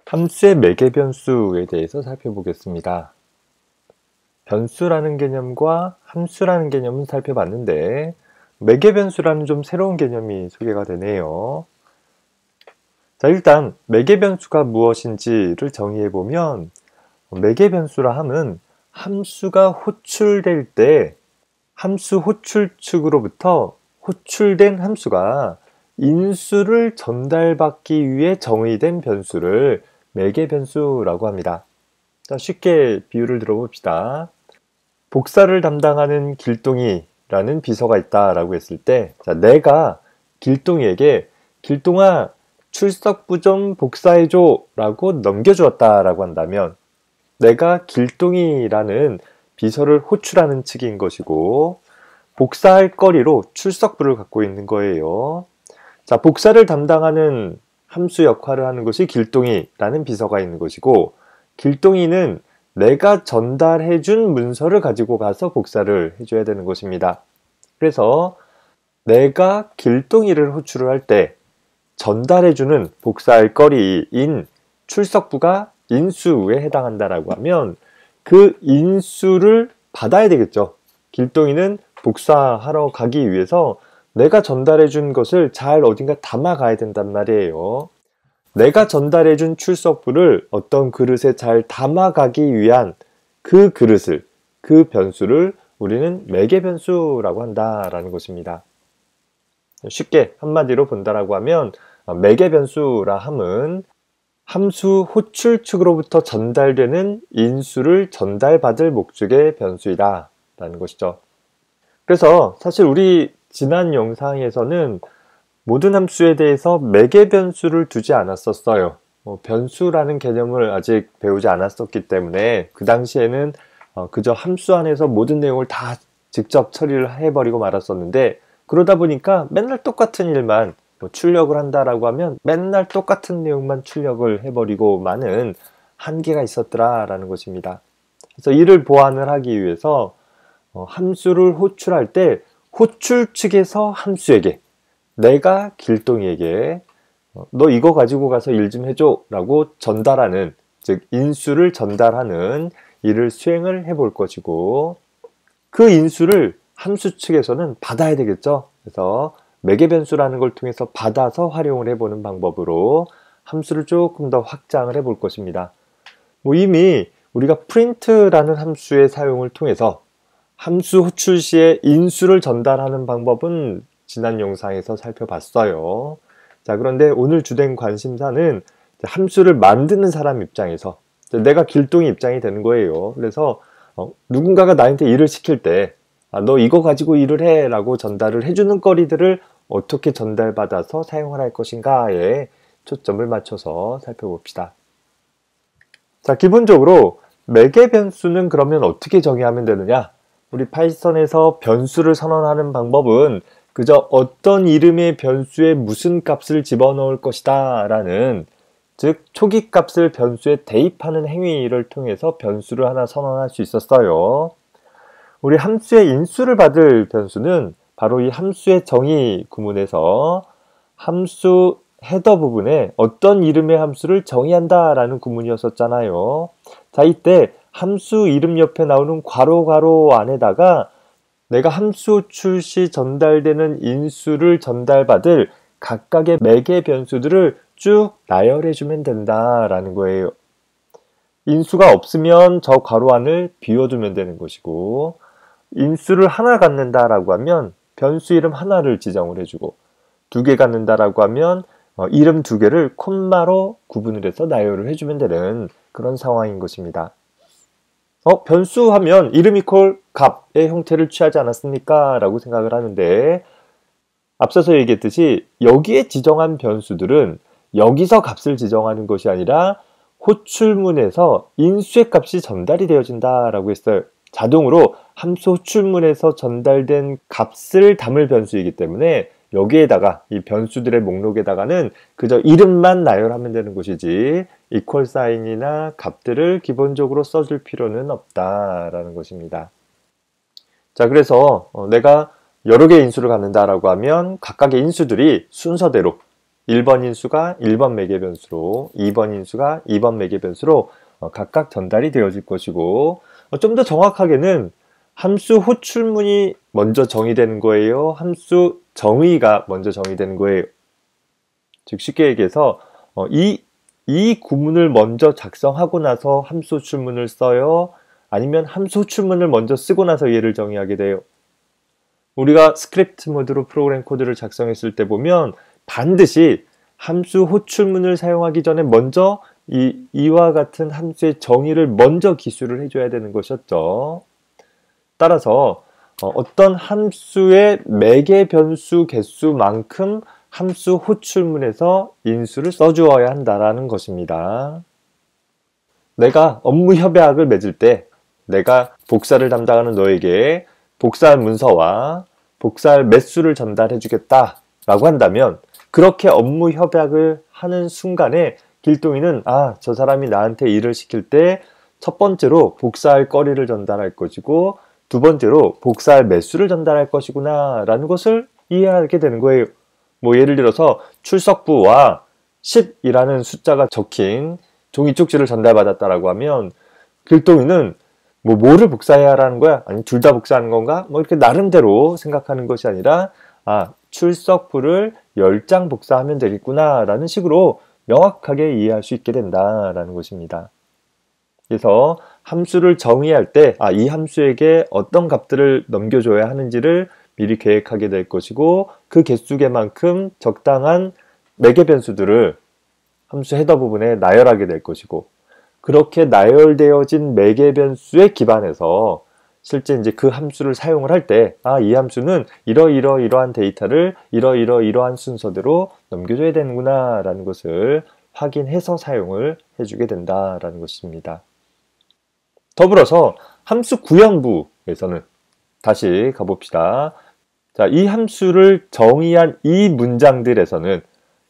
함수의 매개 변수에 대해서 살펴보겠습니다. 변수라는 개념과 함수라는 개념은 살펴봤는데 매개 변수라는 좀 새로운 개념이 소개가 되네요. 자, 일단 매개 변수가 무엇인지를 정의해 보면 매개 변수라 함은 함수가 호출될 때 함수 호출 측으로부터 호출된 함수가 인수를 전달받기 위해 정의된 변수를 매개 변수라고 합니다. 자, 쉽게 비유를 들어봅시다. 복사를 담당하는 길동이라는 비서가 있다라고 했을 때, 자, 내가 길동이에게 길동아 출석부 좀 복사해줘 라고 넘겨주었다라고 한다면 내가 길동이라는 비서를 호출하는 측인 것이고 복사할 거리로 출석부를 갖고 있는 거예요. 자, 복사를 담당하는 함수 역할을 하는 것이 길동이라는 비서가 있는 것이고 길동이는 내가 전달해준 문서를 가지고 가서 복사를 해줘야 되는 것입니다. 그래서 내가 길동이를 호출을 할 때 전달해주는 복사할 거리인 출석부가 인수에 해당한다라고 하면 그 인수를 받아야 되겠죠. 길동이는 복사하러 가기 위해서 내가 전달해준 것을 잘 어딘가 담아가야 된단 말이에요. 내가 전달해준 출석부를 어떤 그릇에 잘 담아가기 위한 그 그릇을, 그 변수를 우리는 매개 변수라고 한다라는 것입니다. 쉽게 한마디로 본다라고 하면 매개 변수라 함은 함수 호출 측으로부터 전달되는 인수를 전달받을 목적의 변수이다 라는 것이죠. 그래서 사실 우리 지난 영상에서는 모든 함수에 대해서 매개 변수를 두지 않았었어요. 변수라는 개념을 아직 배우지 않았었기 때문에 그 당시에는 그저 함수 안에서 모든 내용을 다 직접 처리를 해버리고 말았었는데 그러다 보니까 맨날 똑같은 일만 출력을 한다라고 하면 맨날 똑같은 내용만 출력을 해버리고 많은 한계가 있었더라라는 것입니다. 그래서 이를 보완을 하기 위해서 함수를 호출할 때 호출 측에서 함수에게 내가 길동이에게 너 이거 가지고 가서 일 좀 해줘 라고 전달하는, 즉 인수를 전달하는 일을 수행을 해볼 것이고 그 인수를 함수 측에서는 받아야 되겠죠. 그래서 매개 변수라는 걸 통해서 받아서 활용을 해보는 방법으로 함수를 조금 더 확장을 해볼 것입니다. 이미 우리가 print라는 함수의 사용을 통해서 함수 호출 시에 인수를 전달하는 방법은 지난 영상에서 살펴봤어요. 자, 그런데 오늘 주된 관심사는 함수를 만드는 사람 입장에서 내가 길동이 입장이 되는 거예요. 그래서 누군가가 나한테 일을 시킬 때 너 이거 가지고 일을 해 라고 전달을 해주는 거리들을 어떻게 전달받아서 사용을 할 것인가에 초점을 맞춰서 살펴봅시다. 자, 기본적으로 매개 변수는 그러면 어떻게 정의하면 되느냐? 우리 파이썬에서 변수를 선언하는 방법은 그저 어떤 이름의 변수에 무슨 값을 집어넣을 것이다 라는, 즉 초기 값을 변수에 대입하는 행위를 통해서 변수를 하나 선언할 수 있었어요. 우리 함수의 인수를 받을 변수는 바로 이 함수의 정의 구문에서 함수 헤더 부분에 어떤 이름의 함수를 정의한다 라는 구문이었었잖아요. 자, 이때 함수 이름 옆에 나오는 괄호 안에다가 내가 함수 호출 시 전달되는 인수를 전달받을 각각의 매개 변수들을 쭉 나열해주면 된다라는 거예요. 인수가 없으면 저 괄호 안을 비워두면 되는 것이고 인수를 하나 갖는다라고 하면 변수 이름 하나를 지정을 해주고 2개 갖는다라고 하면 이름 2개를 콤마로 구분을 해서 나열을 해주면 되는 그런 상황인 것입니다. 변수 하면 이름 이퀄 값의 형태를 취하지 않았습니까? 라고 생각을 하는데 앞서서 얘기했듯이 여기에 지정한 변수들은 여기서 값을 지정하는 것이 아니라 호출문에서 인수의 값이 전달이 되어진다 라고 했어요. 자동으로 함수 호출문에서 전달된 값을 담을 변수이기 때문에 여기에다가 이 변수들의 목록에다가는 그저 이름만 나열하면 되는 것이지 이퀄 사인이나 값들을 기본적으로 써줄 필요는 없다라는 것입니다. 자, 그래서 내가 여러 개의 인수를 갖는다라고 하면 각각의 인수들이 순서대로 1번 인수가 1번 매개 변수로, 2번 인수가 2번 매개 변수로 각각 전달이 되어질 것이고, 좀 더 정확하게는 함수 호출문이 먼저 정의되는 거예요? 함수 정의가 먼저 정의되는 거예요? 즉 쉽게 얘기해서 이 구문을 먼저 작성하고 나서 함수 호출문을 써요? 아니면 함수 호출문을 먼저 쓰고 나서 얘를 정의하게 돼요? 우리가 스크립트 모드로 프로그램 코드를 작성했을 때 보면 반드시 함수 호출문을 사용하기 전에 먼저 이와 같은 함수의 정의를 먼저 기술을 해줘야 되는 것이었죠. 따라서 어떤 함수의 매개 변수 개수만큼 함수 호출문에서 인수를 써주어야 한다는 것입니다. 내가 업무 협약을 맺을 때 내가 복사를 담당하는 너에게 복사할 문서와 복사할 매수를 전달해 주겠다 라고 한다면, 그렇게 업무 협약을 하는 순간에 길동이는 저 사람이 나한테 일을 시킬 때 첫 번째로 복사할 거리를 전달할 것이고 두 번째로 복사할 매수를 전달할 것이구나 라는 것을 이해하게 되는 거예요. 예를 들어서 출석부와 10이라는 숫자가 적힌 종이 쪽지를 전달받았다라고 하면 길동이는 뭐를 복사해야 하라는 거야? 아니 둘 다 복사하는 건가? 이렇게 나름대로 생각하는 것이 아니라 출석부를 10장 복사하면 되겠구나 라는 식으로 명확하게 이해할 수 있게 된다라는 것입니다. 그래서 함수를 정의할 때 이 함수에게 어떤 값들을 넘겨줘야 하는지를 미리 계획하게 될 것이고, 그 개수개만큼 적당한 매개 변수들을 함수 헤더 부분에 나열하게 될 것이고, 그렇게 나열되어진 매개 변수에 기반해서 실제 이제 그 함수를 사용을 할 때 이 함수는 이러이러이러한 데이터를 이러이러이러한 순서대로 넘겨줘야 되는구나 라는 것을 확인해서 사용을 해주게 된다라는 것입니다. 더불어서 함수 구현부에서는 다시 가봅시다. 자, 이 함수를 정의한 이 문장들에서는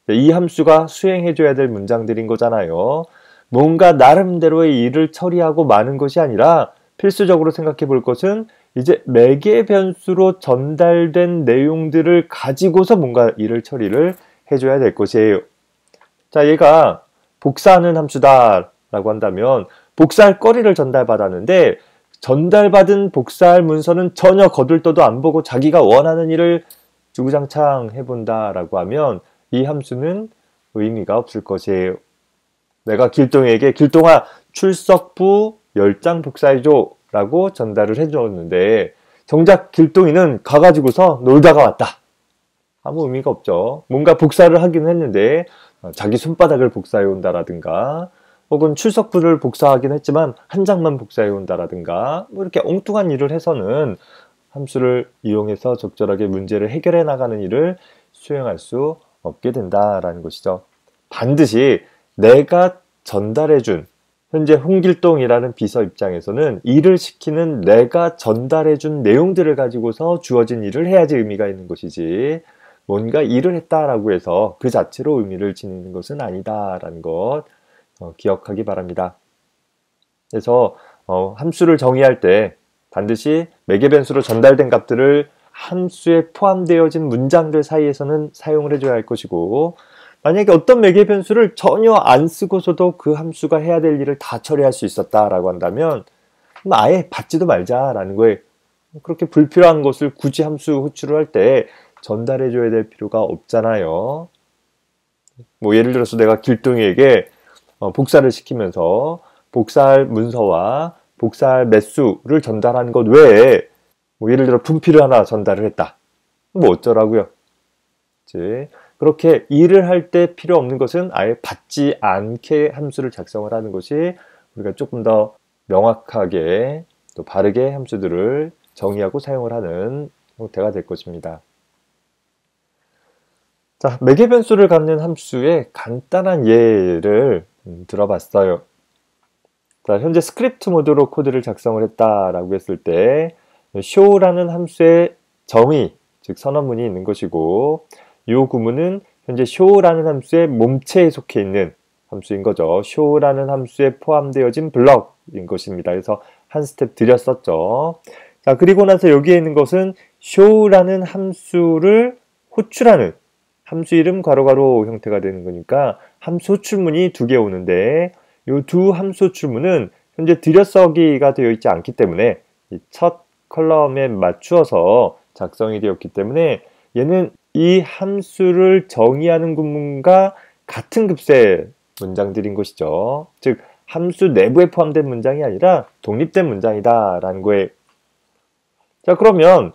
이 함수가 수행해줘야 될 문장들인 거잖아요. 뭔가 나름대로의 일을 처리하고 마는 것이 아니라 필수적으로 생각해 볼 것은 이제 매개 변수로 전달된 내용들을 가지고서 뭔가 일을 처리를 해줘야 될 것이에요. 자, 얘가 복사하는 함수다 라고 한다면 복사할 거리를 전달받았는데 전달받은 복사할 문서는 전혀 거들떠도 안 보고 자기가 원하는 일을 주구장창 해본다 라고 하면 이 함수는 의미가 없을 것이에요. 내가 길동이에게 길동아 출석부 10장 복사해줘 라고 전달을 해줬는데 정작 길동이는 가가지고서 놀다가 왔다. 아무 의미가 없죠. 뭔가 복사를 하긴 했는데 자기 손바닥을 복사해 온다라든가 혹은 출석부를 복사하긴 했지만 한 장만 복사해 온다라든가 이렇게 엉뚱한 일을 해서는 함수를 이용해서 적절하게 문제를 해결해 나가는 일을 수행할 수 없게 된다라는 것이죠. 반드시 내가 전달해준, 현재 홍길동이라는 비서 입장에서는 일을 시키는 내가 전달해준 내용들을 가지고서 주어진 일을 해야지 의미가 있는 것이지, 뭔가 일을 했다라고 해서 그 자체로 의미를 지니는 것은 아니다라는 것 기억하기 바랍니다. 그래서 함수를 정의할 때 반드시 매개 변수로 전달된 값들을 함수에 포함되어진 문장들 사이에서는 사용을 해줘야 할 것이고, 만약에 어떤 매개 변수를 전혀 안 쓰고서도 그 함수가 해야 될 일을 다 처리할 수 있었다라고 한다면 아예 받지도 말자라는 거예요. 그렇게 불필요한 것을 굳이 함수 호출을 할 때 전달해줘야 될 필요가 없잖아요. 예를 들어서 내가 길동이에게 복사를 시키면서 복사할 문서와 복사할 매수를 전달하는 것 외에 예를 들어 분필을 하나 전달을 했다. 어쩌라고요? 그렇게 일을 할 때 필요 없는 것은 아예 받지 않게 함수를 작성을 하는 것이 우리가 조금 더 명확하게 또 바르게 함수들을 정의하고 사용을 하는 형태가 될 것입니다. 자, 매개 변수를 갖는 함수의 간단한 예를 들어봤어요. 자, 현재 스크립트 모드로 코드를 작성을 했다라고 했을 때 show라는 함수의 정의, 즉 선언문이 있는 것이고, 이 구문은 현재 show라는 함수의 몸체에 속해 있는 함수인 거죠. show라는 함수에 포함되어진 블럭인 것입니다. 그래서 한 스텝 들였었죠. 자, 그리고 나서 여기에 있는 것은 show라는 함수를 호출하는 함수 이름 괄호 형태가 되는 거니까 함수 호출문이 두 개 오는데 이 두 함수 호출문은 현재 들여서기가 되어 있지 않기 때문에 이 첫 컬럼에 맞추어서 작성이 되었기 때문에 얘는 이 함수를 정의하는 구문과 같은 급수의 문장들인 것이죠. 즉 함수 내부에 포함된 문장이 아니라 독립된 문장이다 라는 거예요. 자, 그러면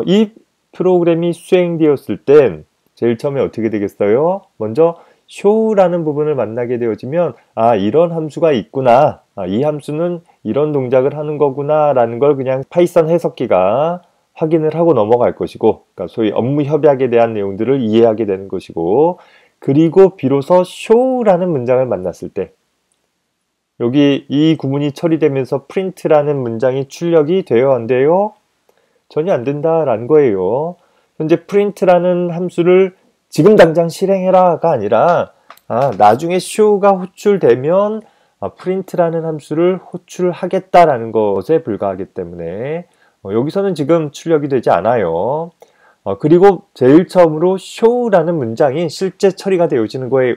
이 프로그램이 수행되었을 땐 제일 처음에 어떻게 되겠어요? 먼저 show라는 부분을 만나게 되어지면 이런 함수가 있구나, 이 함수는 이런 동작을 하는 거구나 라는 걸 그냥 파이썬 해석기가 확인을 하고 넘어갈 것이고, 그러니까 소위 업무 협약에 대한 내용들을 이해하게 되는 것이고, 그리고 비로소 show라는 문장을 만났을 때 여기 이 구문이 처리되면서 print라는 문장이 출력이 돼요, 안 돼요? 전혀 안 된다라는 거예요. 현재 print라는 함수를 지금 당장 실행해라가 아니라 나중에 show가 호출되면 print라는 함수를 호출하겠다라는 것에 불과하기 때문에 여기서는 지금 출력이 되지 않아요. 그리고 제일 처음으로 show라는 문장이 실제 처리가 되어지는 거예요.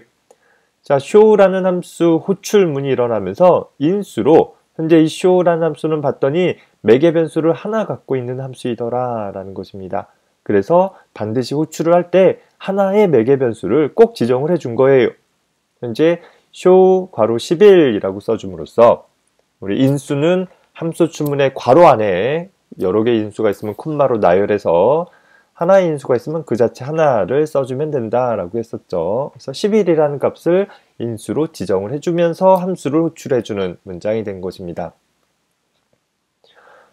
자, show라는 함수 호출문이 일어나면서 인수로 현재 이 show라는 함수는 봤더니 매개 변수를 하나 갖고 있는 함수이더라 라는 것입니다. 그래서 반드시 호출을 할 때 하나의 매개 변수를 꼭 지정을 해준 거예요. 현재 show 괄호 11이라고 써줌으로써 우리 인수는 함수 호출문의 괄호 안에 여러 개의 인수가 있으면 콤마로 나열해서 하나의 인수가 있으면 그 자체 하나를 써주면 된다라고 했었죠. 그래서 11이라는 값을 인수로 지정을 해주면서 함수를 호출해주는 문장이 된 것입니다.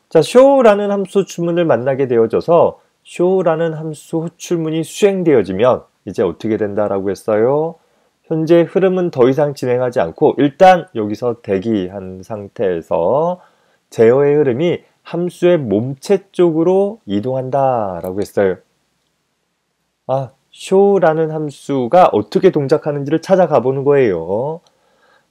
자, show라는 함수 호출문을 만나게 되어져서 show라는 함수 호출문이 수행되어지면 이제 어떻게 된다라고 했어요? 현재 흐름은 더 이상 진행하지 않고 일단 여기서 대기한 상태에서 제어의 흐름이 함수의 몸체 쪽으로 이동한다 라고 했어요. show라는 함수가 어떻게 동작하는지를 찾아가 보는 거예요.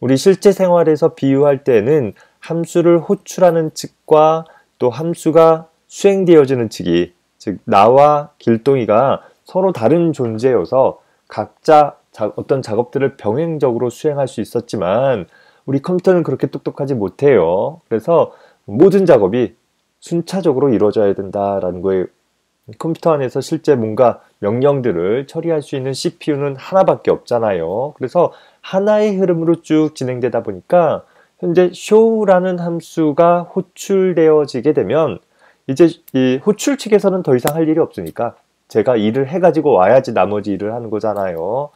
우리 실제 생활에서 비유할 때는 함수를 호출하는 측과 또 함수가 수행되어지는 측이, 즉 나와 길동이가 서로 다른 존재여서 각자 어떤 작업들을 병행적으로 수행할 수 있었지만 우리 컴퓨터는 그렇게 똑똑하지 못해요. 그래서 모든 작업이 순차적으로 이루어져야 된다라는 거예요. 컴퓨터 안에서 실제 뭔가 명령들을 처리할 수 있는 CPU는 하나밖에 없잖아요. 그래서 하나의 흐름으로 쭉 진행되다 보니까 현재 show라는 함수가 호출되어지게 되면 이제 이 호출 측에서는 더 이상 할 일이 없으니까 제가 일을 해가지고 와야지 나머지 일을 하는 거잖아요.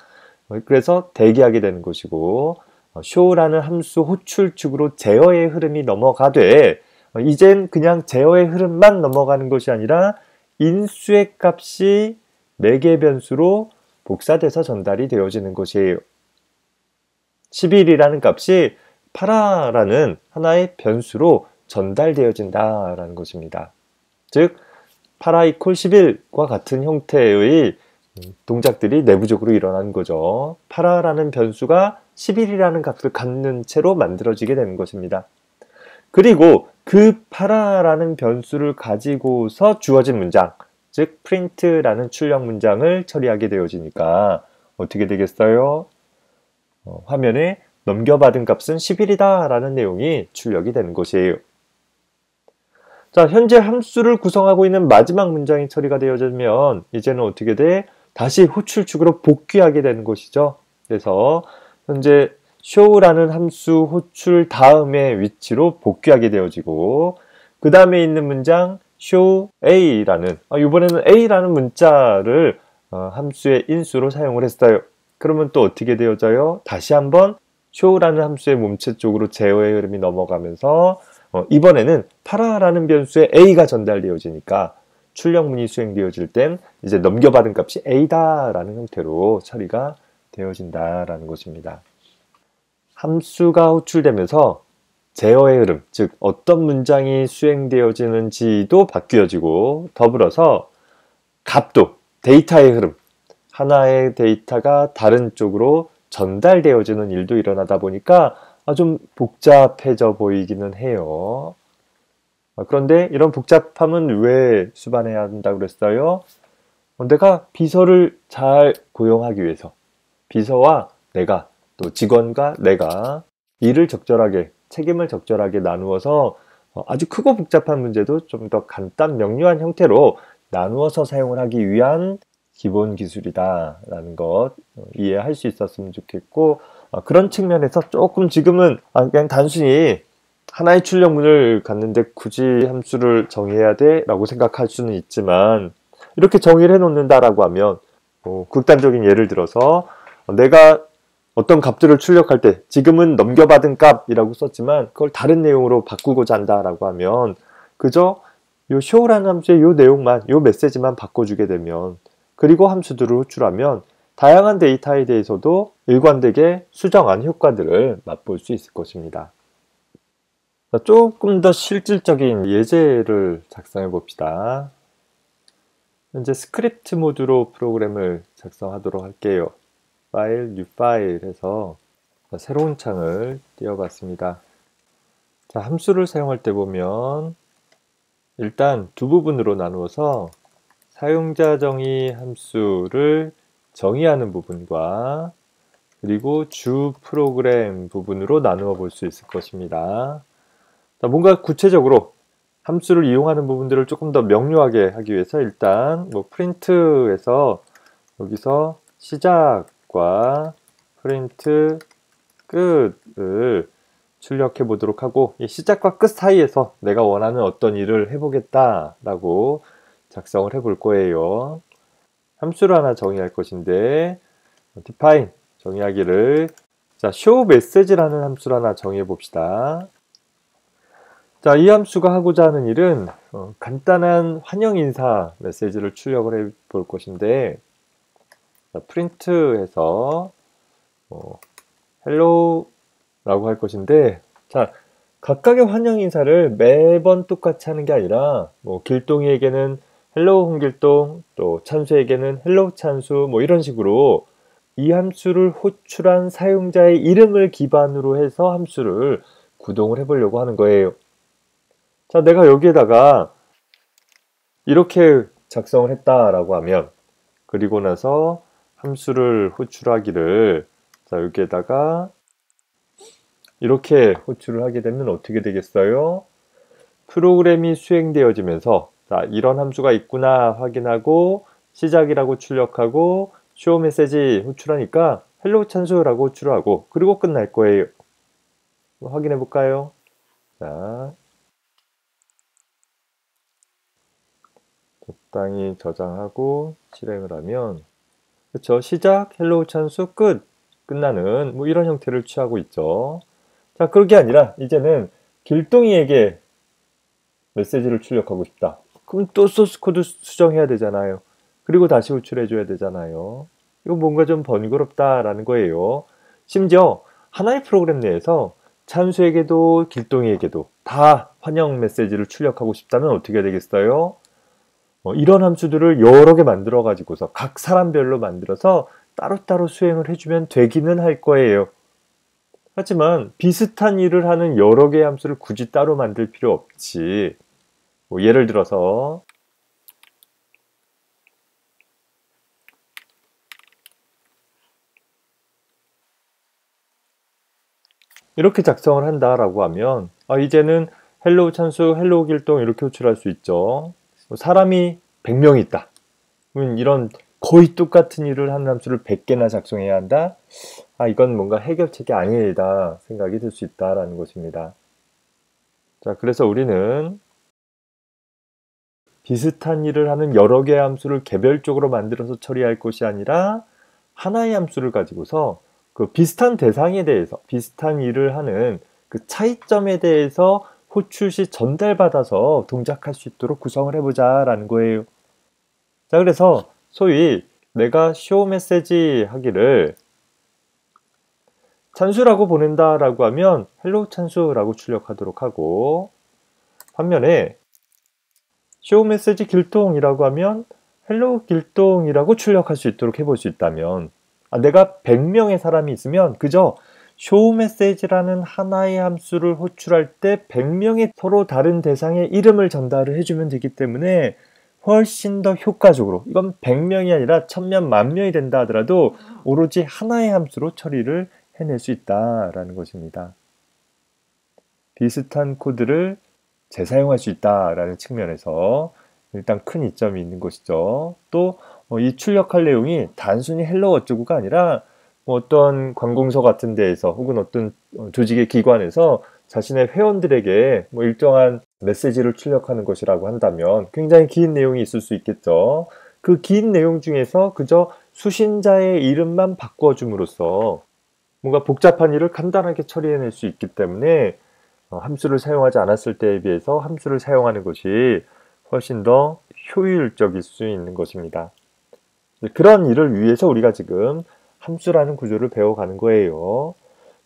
그래서 대기하게 되는 것이고, show라는 함수 호출 측으로 제어의 흐름이 넘어가되 이젠 그냥 제어의 흐름만 넘어가는 것이 아니라 인수의 값이 매개 변수로 복사돼서 전달이 되어지는 것이에요. 11이라는 값이 파라라는 하나의 변수로 전달되어진다라는 것입니다. 즉 파라 이퀄 11과 같은 형태의 동작들이 내부적으로 일어나는 거죠. 파라라는 변수가 11이라는 값을 갖는 채로 만들어지게 되는 것입니다. 그리고 그 파라라는 변수를 가지고서 주어진 문장, 즉 print라는 출력 문장을 처리하게 되어지니까 어떻게 되겠어요? 화면에 넘겨받은 값은 11이다 라는 내용이 출력이 되는 것이에요. 자, 현재 함수를 구성하고 있는 마지막 문장이 처리가 되어지면 이제는 어떻게 돼? 다시 호출축으로 복귀하게 되는 것이죠. 그래서 현재 show라는 함수 호출 다음의 위치로 복귀하게 되어지고 그 다음에 있는 문장 show a라는 이번에는 a라는 문자를 함수의 인수로 사용을 했어요. 그러면 또 어떻게 되어져요? 다시 한번 show라는 함수의 몸체 쪽으로 제어의 흐름이 넘어가면서 이번에는 파라라는 변수에 a가 전달되어지니까 출력문이 수행되어질 땐 이제 넘겨받은 값이 a다 라는 형태로 처리가 되어진다라는 것입니다. 함수가 호출되면서 제어의 흐름, 즉 어떤 문장이 수행되어지는지도 바뀌어지고 더불어서 값도, 데이터의 흐름, 하나의 데이터가 다른 쪽으로 전달되어지는 일도 일어나다 보니까 좀 복잡해져 보이기는 해요. 그런데 이런 복잡함은 왜 수반해야 한다고 그랬어요? 내가 비서를 잘 고용하기 위해서 비서와 내가 또 직원과 내가 일을 적절하게 책임을 적절하게 나누어서 아주 크고 복잡한 문제도 좀 더 간단 명료한 형태로 나누어서 사용을 하기 위한 기본 기술이다라는 것 이해할 수 있었으면 좋겠고 그런 측면에서 조금 지금은 그냥 단순히 하나의 출력문을 갖는데 굳이 함수를 정의해야 돼? 라고 생각할 수는 있지만 이렇게 정의를 해놓는다라고 하면 극단적인 예를 들어서 내가 어떤 값들을 출력할 때 지금은 넘겨받은 값이라고 썼지만 그걸 다른 내용으로 바꾸고자 한다라고 하면 그저 요 show라는 함수의 요 내용만, 요 메시지만 바꿔주게 되면 그리고 함수들을 호출하면 다양한 데이터에 대해서도 일관되게 수정한 효과들을 맛볼 수 있을 것입니다. 조금 더 실질적인 예제를 작성해 봅시다. 현재 스크립트 모드로 프로그램을 작성하도록 할게요. 파일, new 파일 해서 새로운 창을 띄워봤습니다. 자, 함수를 사용할 때 보면 일단 두 부분으로 나누어서 사용자 정의 함수를 정의하는 부분과 그리고 주 프로그램 부분으로 나누어 볼 수 있을 것입니다. 자, 뭔가 구체적으로 함수를 이용하는 부분들을 조금 더 명료하게 하기 위해서 일단 프린트에서 여기서 시작과 프린트 끝을 출력해 보도록 하고 이 시작과 끝 사이에서 내가 원하는 어떤 일을 해보겠다 라고 작성을 해 볼 거예요. 함수를 하나 정의할 것인데 define 정의하기를 자 show message라는 함수를 하나 정의해 봅시다. 자, 이 함수가 하고자 하는 일은 간단한 환영 인사 메시지를 출력을 해 볼 것인데 프린트해서 hello 라고 할 것인데 자 각각의 환영 인사를 매번 똑같이 하는 게 아니라 길동이에게는 hello 홍길동 또 찬수에게는 hello 찬수 이런 식으로 이 함수를 호출한 사용자의 이름을 기반으로 해서 함수를 구동을 해 보려고 하는 거예요. 자, 내가 여기에다가 이렇게 작성을 했다라고 하면 그리고 나서 함수를 호출하기를 자, 여기에다가 이렇게 호출을 하게 되면 어떻게 되겠어요? 프로그램이 수행되어지면서 자, 이런 함수가 있구나 확인하고 시작이라고 출력하고 show 메시지 호출하니까 hello 찬수라고 호출을 하고 그리고 끝날 거예요. 확인해 볼까요? 자, 적당히 저장하고 실행을 하면 그렇죠. 시작, 헬로우 찬수, 끝, 끝나는 이런 형태를 취하고 있죠. 자, 그게 아니라 이제는 길동이에게 메시지를 출력하고 싶다. 그럼 또 소스 코드 수정해야 되잖아요. 그리고 다시 호출해 줘야 되잖아요. 이거 뭔가 좀 번거롭다라는 거예요. 심지어 하나의 프로그램 내에서 찬수에게도 길동이에게도 다 환영 메시지를 출력하고 싶다면 어떻게 되겠어요? 이런 함수들을 여러 개 만들어 가지고서 각 사람별로 만들어서 따로따로 수행을 해주면 되기는 할 거예요. 하지만 비슷한 일을 하는 여러 개의 함수를 굳이 따로 만들 필요 없지. 예를 들어서 이렇게 작성을 한다라고 하면 이제는 헬로우 찬수, 헬로우 길동 이렇게 호출할 수 있죠. 사람이 100명이 있다. 그러면 이런 거의 똑같은 일을 하는 함수를 100개나 작성해야 한다? 이건 뭔가 해결책이 아니다 생각이 들 수 있다라는 것입니다. 자, 그래서 우리는 비슷한 일을 하는 여러 개의 함수를 개별적으로 만들어서 처리할 것이 아니라 하나의 함수를 가지고서 그 비슷한 대상에 대해서 비슷한 일을 하는 그 차이점에 대해서 호출 시 전달받아서 동작할 수 있도록 구성을 해보자 라는 거예요. 자, 그래서 소위 내가 show 메시지 하기를 찬수라고 보낸다 라고 하면 hello 찬수라고 출력하도록 하고 반면에 show 메시지 길동이라고 하면 hello 길동이라고 출력할 수 있도록 해볼 수 있다면 내가 100명의 사람이 있으면 그저 show 메시지라는 하나의 함수를 호출할 때 100명의 서로 다른 대상의 이름을 전달을 해주면 되기 때문에 훨씬 더 효과적으로, 이건 100명이 아니라 1000명, 10,000명이 된다 하더라도 오로지 하나의 함수로 처리를 해낼 수 있다라는 것입니다. 비슷한 코드를 재사용할 수 있다라는 측면에서 일단 큰 이점이 있는 것이죠. 또 이 출력할 내용이 단순히 헬로 어쩌고가 아니라 어떤 관공서 같은 데에서 혹은 어떤 조직의 기관에서 자신의 회원들에게 일정한 메시지를 출력하는 것이라고 한다면 굉장히 긴 내용이 있을 수 있겠죠. 그 긴 내용 중에서 그저 수신자의 이름만 바꿔줌으로써 뭔가 복잡한 일을 간단하게 처리해낼 수 있기 때문에 함수를 사용하지 않았을 때에 비해서 함수를 사용하는 것이 훨씬 더 효율적일 수 있는 것입니다. 그런 일을 위해서 우리가 지금 함수라는 구조를 배워가는 거예요.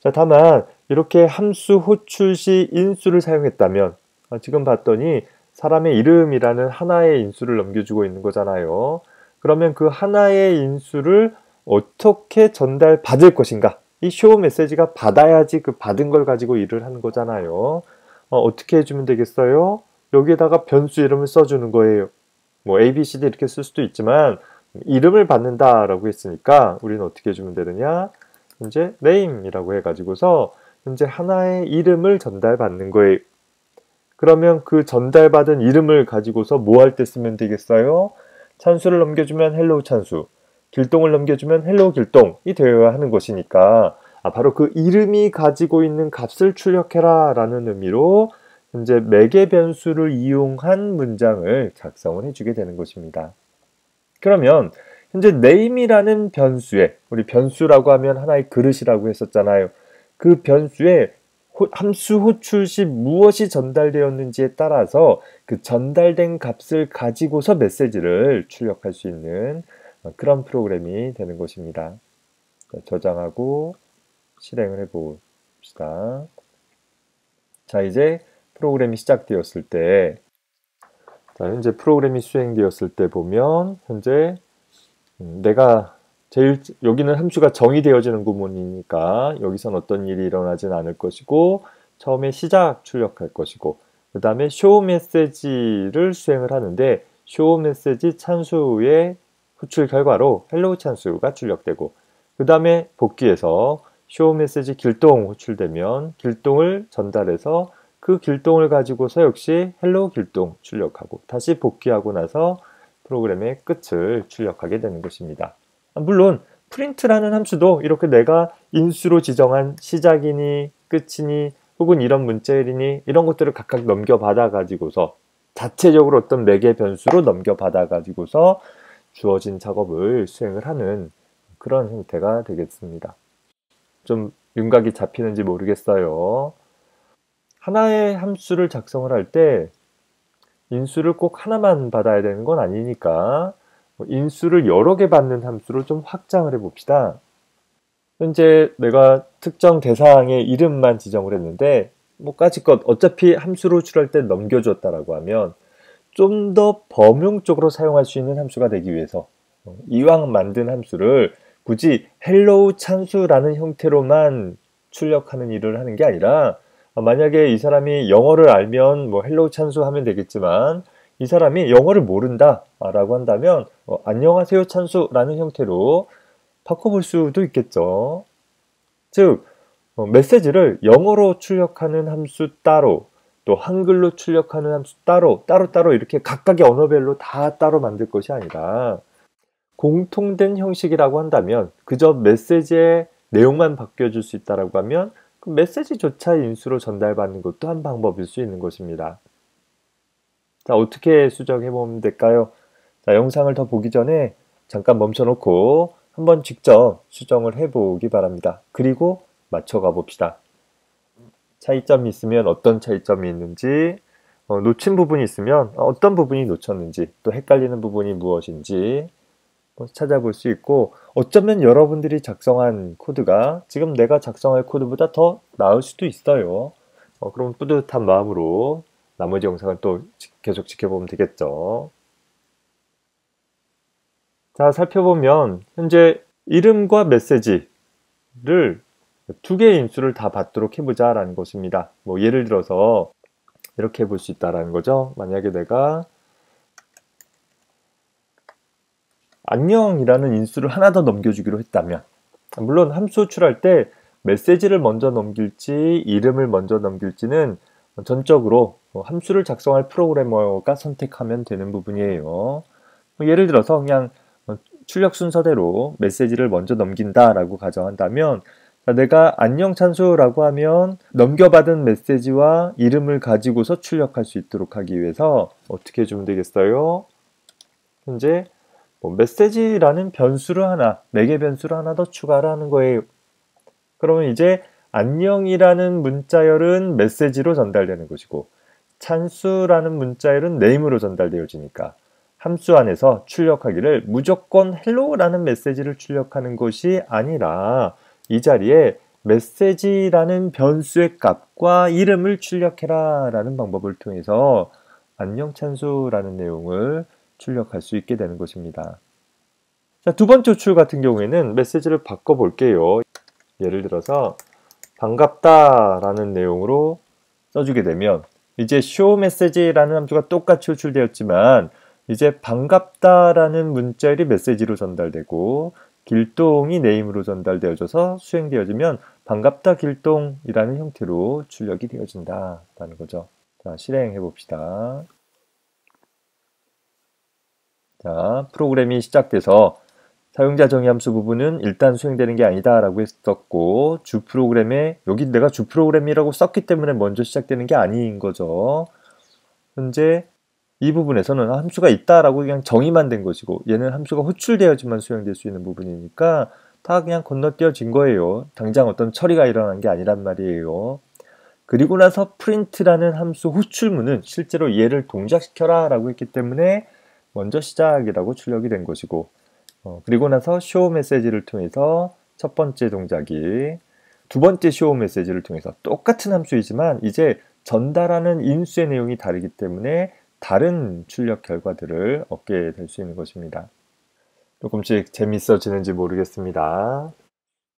자, 다만 이렇게 함수 호출 시 인수를 사용했다면 지금 봤더니 사람의 이름이라는 하나의 인수를 넘겨주고 있는 거잖아요. 그러면 그 하나의 인수를 어떻게 전달받을 것인가? 이 show 메시지가 받아야지 그 받은 걸 가지고 일을 하는 거잖아요. 어떻게 해주면 되겠어요? 여기에다가 변수 이름을 써주는 거예요. A, B, C, D 이렇게 쓸 수도 있지만 이름을 받는다라고 했으니까 우리는 어떻게 해주면 되느냐? 이제 name이라고 해가지고서 이제 하나의 이름을 전달받는 거예요. 그러면 그 전달받은 이름을 가지고서 뭐 할 때 쓰면 되겠어요? 찬수를 넘겨주면 hello 찬수, 길동을 넘겨주면 hello 길동이 되어야 하는 것이니까 바로 그 이름이 가지고 있는 값을 출력해라 라는 의미로 이제 매개 변수를 이용한 문장을 작성을 해주게 되는 것입니다. 그러면 현재 name이라는 변수에, 우리 변수라고 하면 하나의 그릇이라고 했었잖아요. 그 변수에 함수 호출 시 무엇이 전달되었는지에 따라서 그 전달된 값을 가지고서 메시지를 출력할 수 있는 그런 프로그램이 되는 것입니다. 저장하고 실행을 해봅시다. 자, 이제 프로그램이 시작되었을 때, 자, 현재 프로그램이 수행되었을 때 보면 현재 내가 여기는 함수가 정의되어지는 구문이니까 여기선 어떤 일이 일어나진 않을 것이고 처음에 시작 출력할 것이고 그 다음에 show 메시지를 수행을 하는데 show 메시지 찬수의 호출 결과로 hello 찬수가 출력되고 그 다음에 복귀해서 show 메시지 길동 호출되면 길동을 전달해서 그 길동을 가지고서 역시 hello 길동 출력하고 다시 복귀하고 나서 프로그램의 끝을 출력하게 되는 것입니다. 물론 print라는 함수도 이렇게 내가 인수로 지정한 시작이니 끝이니 혹은 이런 문자열이니 이런 것들을 각각 넘겨받아 가지고서 자체적으로 어떤 매개 변수로 넘겨받아 가지고서 주어진 작업을 수행을 하는 그런 형태가 되겠습니다. 좀 윤곽이 잡히는지 모르겠어요. 하나의 함수를 작성을 할 때 인수를 꼭 하나만 받아야 되는 건 아니니까 인수를 여러 개 받는 함수로 좀 확장을 해봅시다. 현재 내가 특정 대상의 이름만 지정을 했는데 까짓것 어차피 함수로 호출할 때 넘겨줬다라고 하면 좀 더 범용적으로 사용할 수 있는 함수가 되기 위해서 이왕 만든 함수를 굳이 hello 찬수라는 형태로만 출력하는 일을 하는 게 아니라 만약에 이 사람이 영어를 알면 hello 찬수 하면 되겠지만 이 사람이 영어를 모른다 라고 한다면 안녕하세요 찬수라는 형태로 바꿔볼 수도 있겠죠. 즉 메시지를 영어로 출력하는 함수 따로 또 한글로 출력하는 함수 따로 이렇게 각각의 언어별로 다 따로 만들 것이 아니라 공통된 형식이라고 한다면 그저 메시지의 내용만 바뀌어줄 수 있다고 하면 그 메시지조차 인수로 전달받는 것도 한 방법일 수 있는 것입니다. 자, 어떻게 수정해 보면 될까요? 자, 영상을 더 보기 전에 잠깐 멈춰놓고 한번 직접 수정을 해보기 바랍니다. 그리고 맞춰가 봅시다. 차이점이 있으면 어떤 차이점이 있는지, 놓친 부분이 있으면 어떤 부분이 놓쳤는지, 또 헷갈리는 부분이 무엇인지 찾아볼 수 있고 어쩌면 여러분들이 작성한 코드가 지금 내가 작성할 코드보다 더 나을 수도 있어요. 그럼 뿌듯한 마음으로 나머지 영상을 또 계속 지켜보면 되겠죠. 자, 살펴보면 현재 이름과 메시지를 두 개의 인수를 다 받도록 해보자 라는 것입니다. 예를 들어서 이렇게 해볼 수 있다라는 거죠. 만약에 내가 안녕이라는 인수를 하나 더 넘겨주기로 했다면, 물론 함수 호출할 때 메시지를 먼저 넘길지 이름을 먼저 넘길지는 전적으로 함수를 작성할 프로그래머가 선택하면 되는 부분이에요. 예를 들어서 그냥 출력 순서대로 메시지를 먼저 넘긴다라고 가정한다면, 내가 안녕 찬수라고 하면 넘겨받은 메시지와 이름을 가지고서 출력할 수 있도록 하기 위해서 어떻게 해주면 되겠어요? 현재 메시지라는 변수를 하나, 4개 변수를 하나 더 추가를 하는 거예요. 그러면 이제 안녕이라는 문자열은 메시지로 전달되는 것이고, 찬수라는 문자열은 네임으로 전달되어지니까 함수 안에서 출력하기를 무조건 hello라는 메시지를 출력하는 것이 아니라 이 자리에 메시지라는 변수의 값과 이름을 출력해라 라는 방법을 통해서 안녕 찬수라는 내용을 출력할 수 있게 되는 것입니다. 자, 두 번째 호출 같은 경우에는 메시지를 바꿔 볼게요. 예를 들어서 반갑다 라는 내용으로 써주게 되면 이제 show message라는 함수가 똑같이 호출되었지만 이제 반갑다라는 문자열이 메시지로 전달되고 길동이 네임으로 전달되어져서 수행되어지면 반갑다 길동이라는 형태로 출력이 되어진다라는 거죠. 자, 실행해 봅시다. 자, 프로그램이 시작돼서 사용자 정의 함수 부분은 일단 수행되는 게 아니다 라고 했었고, 주 프로그램에 여기 내가 주 프로그램이라고 썼기 때문에 먼저 시작되는 게 아닌 거죠. 현재 이 부분에서는 함수가 있다라고 그냥 정의만 된 것이고, 얘는 함수가 호출되어야지만 수행될 수 있는 부분이니까 다 그냥 건너뛰어진 거예요. 당장 어떤 처리가 일어난 게 아니란 말이에요. 그리고 나서 print라는 함수 호출문은 실제로 얘를 동작시켜라 라고 했기 때문에 먼저 시작이라고 출력이 된 것이고, 그리고 나서 show 메시지를 통해서 첫 번째 동작이 두 번째 show 메시지를 통해서 똑같은 함수이지만 이제 전달하는 인수의 내용이 다르기 때문에 다른 출력 결과들을 얻게 될 수 있는 것입니다. 조금씩 재밌어지는지 모르겠습니다.